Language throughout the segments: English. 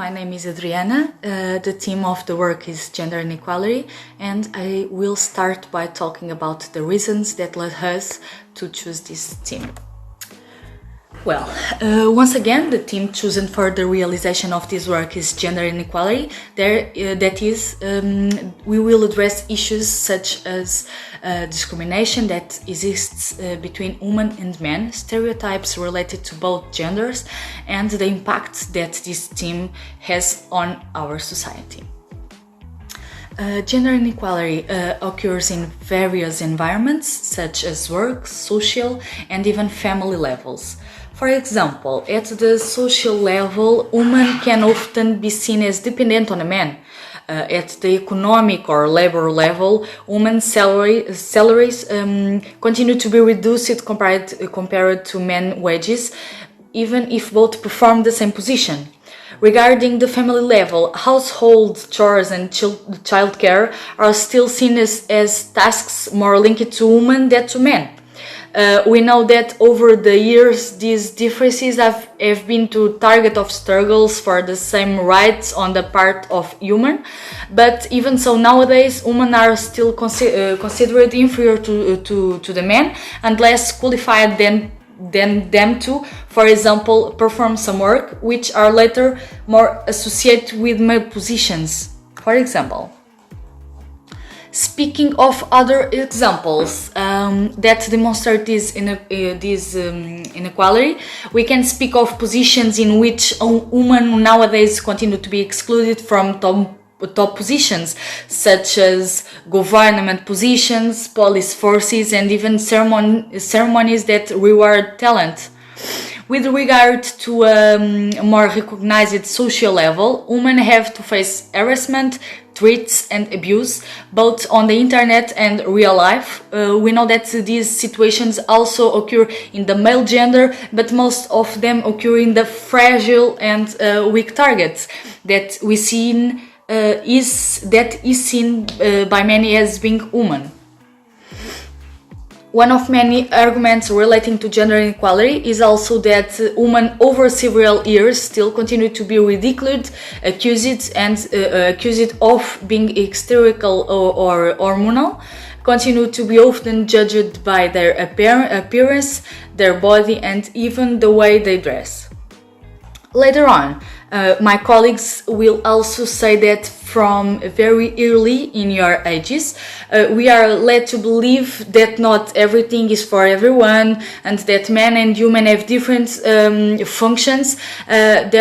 my name is Adriana. The theme of the work is gender inequality, and I will start by talking about the reasons that led us to choose this theme. Well, once again, the theme chosen for the realization of this work is gender inequality. That is, we will address issues such as discrimination that exists between women and men, stereotypes related to both genders, and the impact that this theme has on our society. Gender inequality occurs in various environments such as work, social, and even family levels. For example, at the social level, women can often be seen as dependent on a man. At the economic or labor level, women's salaries continue to be reduced compared to men's wages, even if both perform the same position. Regarding the family level, household chores and childcare are still seen as tasks more linked to women than to men. We know that over the years these differences have been to target of struggles for the same rights on the part of women, but even so nowadays women are still considered inferior to the men and less qualified than them to, for example, perform some work which are later more associated with male positions, for example. Speaking of other examples that demonstrate this inequality, we can speak of positions in which women nowadays continue to be excluded from top positions, such as government positions, police forces, and even ceremonies that reward talent. With regard to a more recognized social level, women have to face harassment, threats and abuse, both on the internet and real life. We know that these situations also occur in the male gender, but most of them occur in the fragile and weak targets that we see is seen by many as being women. One of many arguments relating to gender inequality is also that women over several years still continue to be ridiculed, accused of being hysterical or hormonal, continue to be often judged by their appearance, their body, and even the way they dress. Later on, my colleagues will also say that from very early in your ages, we are led to believe that not everything is for everyone and that men and women have different functions, that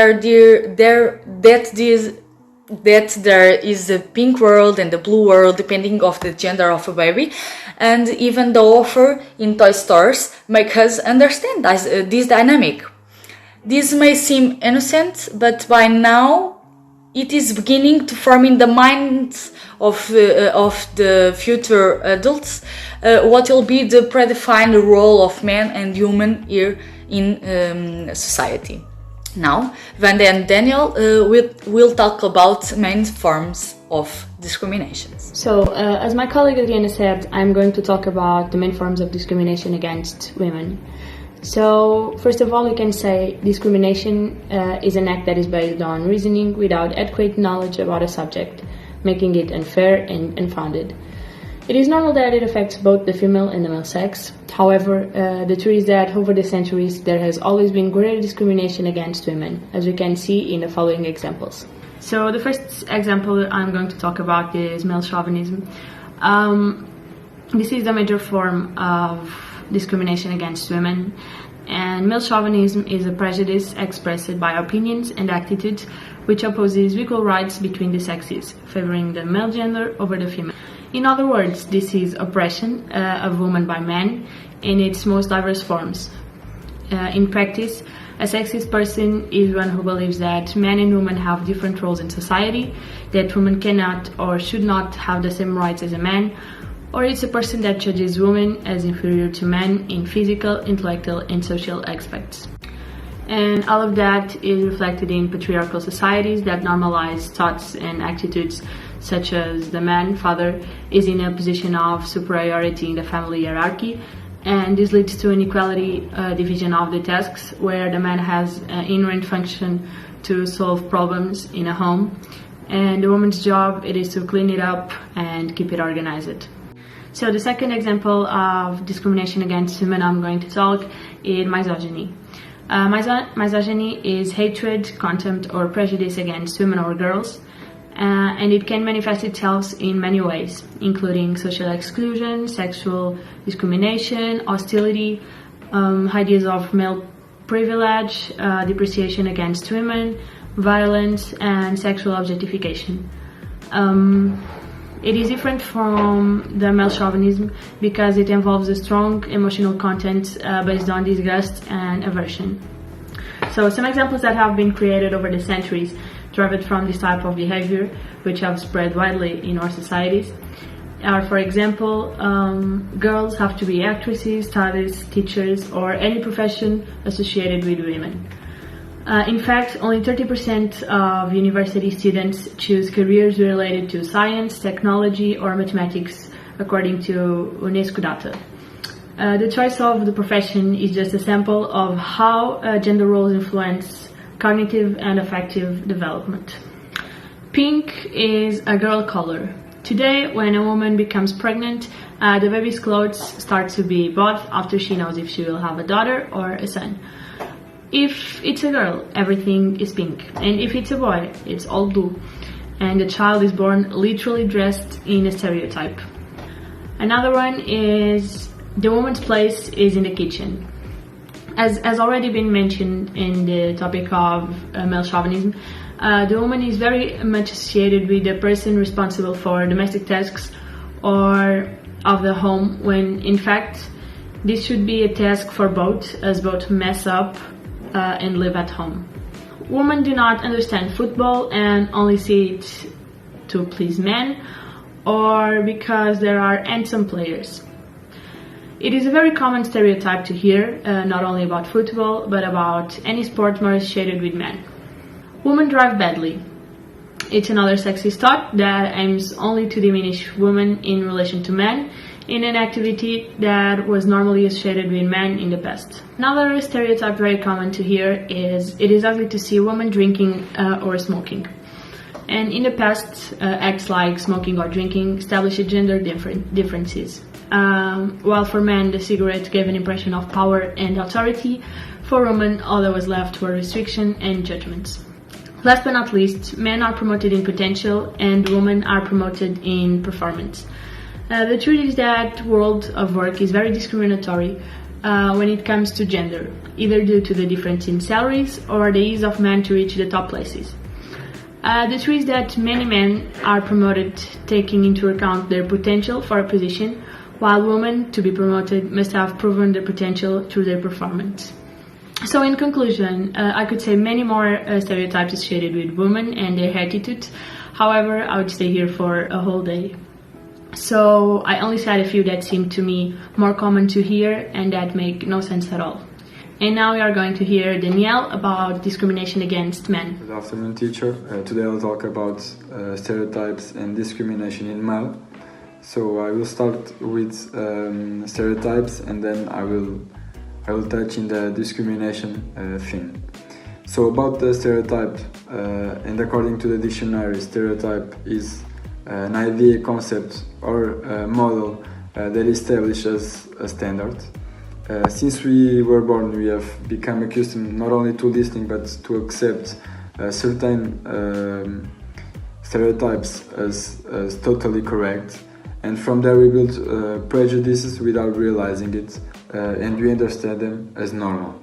there is a pink world and a blue world depending on the gender of a baby, and even the offer in toy stores make us understand this dynamic. This may seem innocent, but by now it is beginning to form in the minds of the future adults what will be the predefined role of men and women here in society. Now, Vanda and Daniel will talk about main forms of discriminations. So, as my colleague Adriana said, I'm going to talk about the main forms of discrimination against women. So, first of all, we can say discrimination is an act that is based on reasoning without adequate knowledge about a subject, making it unfair and unfounded. It is normal that it affects both the female and the male sex. However, the truth is that over the centuries there has always been greater discrimination against women, as we can see in the following examples. So, the first example I'm going to talk about is male chauvinism. This is the major form of discrimination against women, and male chauvinism is a prejudice expressed by opinions and attitudes which opposes equal rights between the sexes, favoring the male gender over the female. In other words, this is oppression of women by men in its most diverse forms. In practice, a sexist person is one who believes that men and women have different roles in society, that women cannot or should not have the same rights as a man, or it's a person that judges women as inferior to men in physical, intellectual, and social aspects. And all of that is reflected in patriarchal societies that normalize thoughts and attitudes such as the man, father, is in a position of superiority in the family hierarchy, and this leads to inequality division of the tasks, where the man has an inherent function to solve problems in a home, and the woman's job it is to clean it up and keep it organized. So the second example of discrimination against women I'm going to talk is misogyny. Misogyny is hatred, contempt, or prejudice against women or girls, and it can manifest itself in many ways, including social exclusion, sexual discrimination, hostility, ideas of male privilege, depreciation against women, violence, and sexual objectification. It is different from the male chauvinism because it involves a strong emotional content based on disgust and aversion. So some examples that have been created over the centuries derived from this type of behavior, which have spread widely in our societies, are, for example, girls have to be actresses, stylists, teachers, or any profession associated with women. In fact, only 30% of university students choose careers related to science, technology, or mathematics, according to UNESCO data. The choice of the profession is just a sample of how gender roles influence cognitive and affective development. Pink is a girl color. Today, when a woman becomes pregnant, the baby's clothes start to be bought after she knows if she will have a daughter or a son. If it's a girl, everything is pink, and if it's a boy, it's all blue, and the child is born literally dressed in a stereotype. Another one is the woman's place is in the kitchen. As already been mentioned in the topic of male chauvinism, the woman is very much associated with the person responsible for domestic tasks or of the home, when in fact this should be a task for both, as both mess up and live at home. Women do not understand football and only see it to please men or because there are handsome players. It is a very common stereotype to hear, not only about football, but about any sport more associated with men. Women drive badly. It's another sexist thought that aims only to diminish women in relation to men in an activity that was normally associated with men in the past. Another stereotype very common to hear is it is ugly to see women drinking or smoking. And in the past, acts like smoking or drinking established gender differences. While for men, the cigarette gave an impression of power and authority, for women, all that was left were restriction and judgments. Last but not least, men are promoted in potential and women are promoted in performance. The truth is that world of work is very discriminatory when it comes to gender, either due to the difference in salaries or the ease of men to reach the top places. The truth is that many men are promoted taking into account their potential for a position, while women, to be promoted, must have proven their potential through their performance. So in conclusion, I could say many more stereotypes associated with women and their attitudes. However, I would stay here for a whole day. So I only said a few that seem to me more common to hear and that make no sense at all. And now we are going to hear Danielle about discrimination against men. Good afternoon, teacher. Today I'll talk about stereotypes and discrimination in male. So I will start with stereotypes and then I will touch in the discrimination theme. So about the stereotype, and according to the dictionary, stereotype is an idea, concept or model that establishes a standard. Since we were born, we have become accustomed not only to listening but to accept certain stereotypes as totally correct, and from there we build prejudices without realizing it, and we understand them as normal.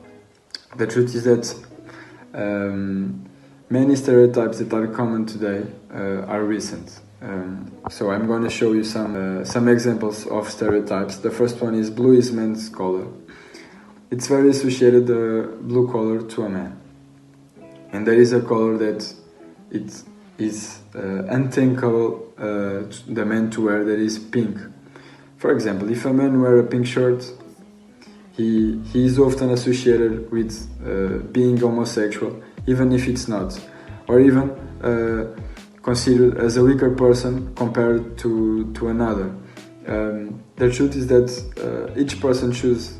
The truth is that many stereotypes that are common today are recent. So I'm going to show you some examples of stereotypes. The first one is blue is man's color. It's very associated, the blue color, to a man. And there is a color that it is unthinkable the man to wear, that is pink. For example, if a man wears a pink shirt, he is often associated with being homosexual, even if it's not, or even considered as a weaker person compared to another. The truth is that each person chooses